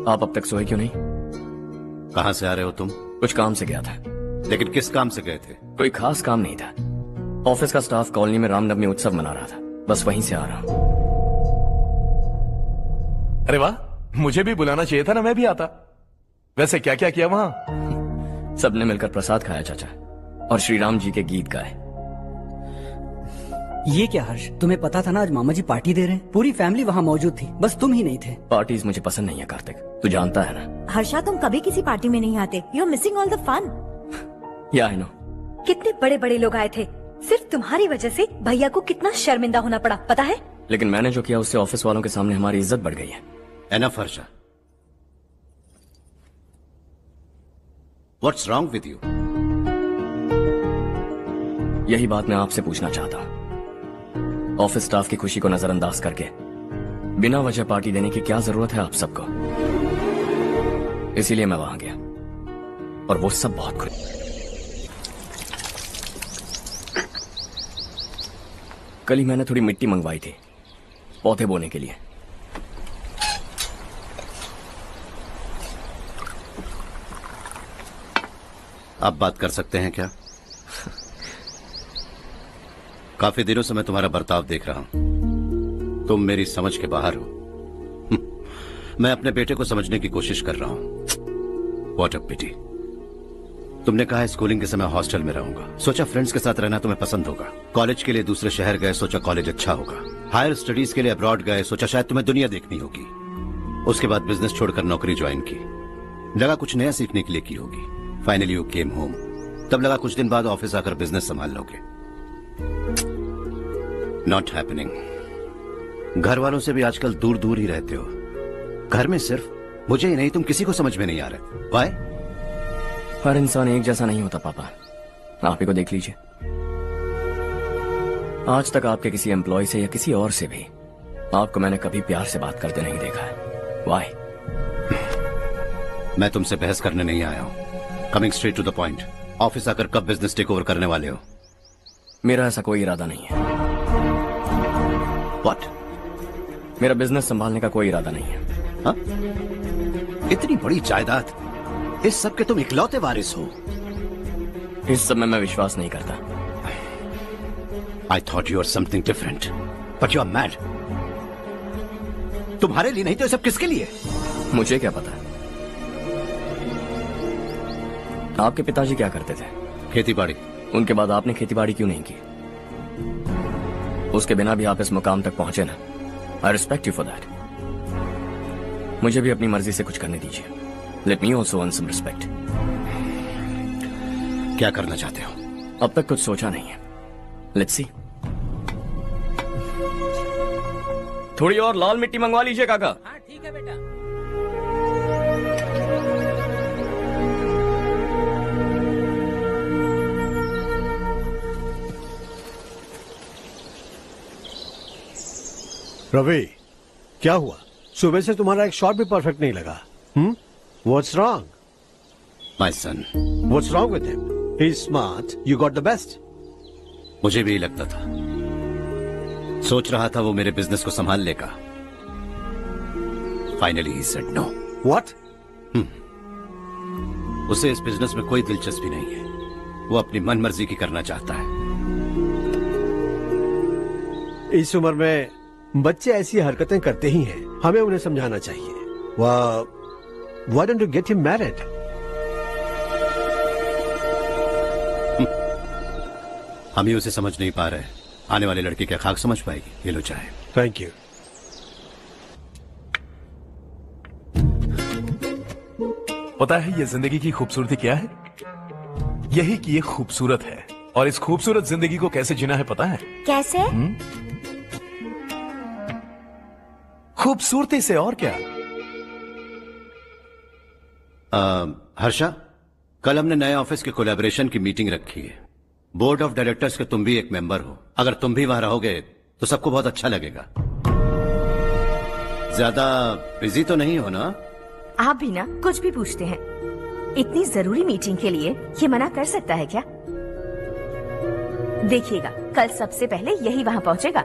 आप अब तक सोए क्यों नहीं? कहां से आ रहे हो तुम? कुछ काम से गया था। लेकिन किस काम से गए थे? कोई खास काम नहीं था। ऑफिस का स्टाफ कॉलोनी में रामनवमी उत्सव मना रहा था, बस वहीं से आ रहा हूं। अरे वाह, मुझे भी बुलाना चाहिए था ना, मैं भी आता। वैसे क्या क्या किया वहां? सबने मिलकर प्रसाद खाया चाचा, और श्री राम जी के गीत गाए। ये क्या हर्ष, तुम्हें पता था ना आज मामा जी पार्टी दे रहे हैं? पूरी फैमिली वहाँ मौजूद थी, बस तुम ही नहीं थे। पार्टीज मुझे पसंद नहीं है कार्तिक, तू जानता है ना। हर्षा, तुम कभी किसी पार्टी में नहीं आते। You are missing all the fun. Yeah I no. कितने बड़े बड़े लोग आए थे, सिर्फ तुम्हारी वजह से भैया को कितना शर्मिंदा होना पड़ा, पता है? लेकिन मैंने जो किया उससे ऑफिस वालों के सामने हमारी इज्जत बढ़ गई है। Enough Harsha, what's wrong with you? यही बात मैं आपसे पूछना चाहता हूँ। ऑफिस स्टाफ की खुशी को नजरअंदाज करके बिना वजह पार्टी देने की क्या जरूरत है आप सबको? इसीलिए मैं वहां गया और वो सब बहुत खुश। कल ही मैंने थोड़ी मिट्टी मंगवाई थी पौधे बोने के लिए। आप बात कर सकते हैं क्या? काफी दिनों से मैं तुम्हारा बर्ताव देख रहा हूं। तुम मेरी समझ के बाहर हो। मैं अपने बेटे को समझने की कोशिश कर रहा हूं। व्हाट अ पिटी। तुमने कहा स्कूलिंग के समय हॉस्टल में रहूंगा, सोचा फ्रेंड्स के साथ रहना तुम्हें पसंद होगा। कॉलेज के लिए दूसरे शहर गए, सोचा कॉलेज अच्छा होगा। हायर स्टडीज के लिए अब्रॉड गए, सोचा शायद तुम्हें दुनिया देखनी होगी। उसके बाद बिजनेस छोड़कर नौकरी ज्वाइन की, लगा कुछ नया सीखने के लिए की होगी। Finally you came home. तब लगा कुछ दिन बाद ऑफिस आकर बिजनेस संभाल लोगे। Not happening. घर वालों से भी आजकल दूर दूर ही रहते हो। घर में सिर्फ मुझे ही नहीं, तुम किसी को समझ में नहीं आ रहे। वाई? हर इंसान एक जैसा नहीं होता पापा, आप ही को देख लीजिए। आज तक आपके किसी एम्प्लॉय से या किसी और से भी आपको मैंने कभी प्यार से बात करते नहीं देखा है। वाई? मैं तुमसे बहस करने नहीं आया हूं। Coming straight to the point, office आकर कब बिजनेस टेक ओवर करने वाले हो? मेरा ऐसा कोई इरादा नहीं है। व्हाट? मेरा बिजनेस संभालने का कोई इरादा नहीं है। हाँ? इतनी बड़ी जायदाद, इस सब के तुम इकलौते वारिस हो। इस सब में मैं विश्वास नहीं करता। I thought you are something different, but you are mad. तुम्हारे लिए नहीं तो ये सब किसके लिए? मुझे क्या पता। आपके पिताजी क्या करते थे? खेती बाड़ी। उनके बाद आपने खेती बाड़ी क्यों नहीं की? उसके बिना भी आप इस मुकाम तक पहुंचे ना। I respect you for that. मुझे भी अपनी मर्जी से कुछ करने दीजिए। Let me also earn some respect. क्या करना चाहते हो? अब तक कुछ सोचा नहीं है। Let's see. थोड़ी और लाल मिट्टी मंगवा लीजिए काका। हाँ ठीक है बेटा। रवि, क्या हुआ? सुबह से तुम्हारा एक शॉट भी परफेक्ट नहीं लगा। What's wrong? My son. What's wrong with him? He's smart. You got the best. मुझे भी यही लगता था। सोच रहा था वो मेरे बिजनेस को संभाल लेगा। Finally he said no. What? उसे इस बिजनेस में कोई दिलचस्पी नहीं है। वो अपनी मनमर्जी की करना चाहता है। इस उम्र में बच्चे ऐसी हरकतें करते ही हैं। हमें उन्हें समझाना चाहिए। Why don't you get him married? हम ही उसे समझ नहीं पा रहे। आने वाली लड़की क्या खाक समझ पाएगी? ये लो चाहे। Thank you. पता है ये जिंदगी की खूबसूरती क्या है? यही कि ये खूबसूरत है, और इस खूबसूरत जिंदगी को कैसे जीना है पता है? कैसे? खूबसूरती से। और क्या? हर्षा, कल हमने नए ऑफिस के कोलैबोरेशन की मीटिंग रखी है। बोर्ड ऑफ डायरेक्टर्स के तुम भी एक मेंबर हो। अगर तुम भी वहां रहोगे तो सबको बहुत अच्छा लगेगा। ज्यादा बिजी तो नहीं हो ना? आप भी ना कुछ भी पूछते हैं। इतनी जरूरी मीटिंग के लिए ये मना कर सकता है क्या? देखिएगा, कल सबसे पहले यही वहां पहुंचेगा।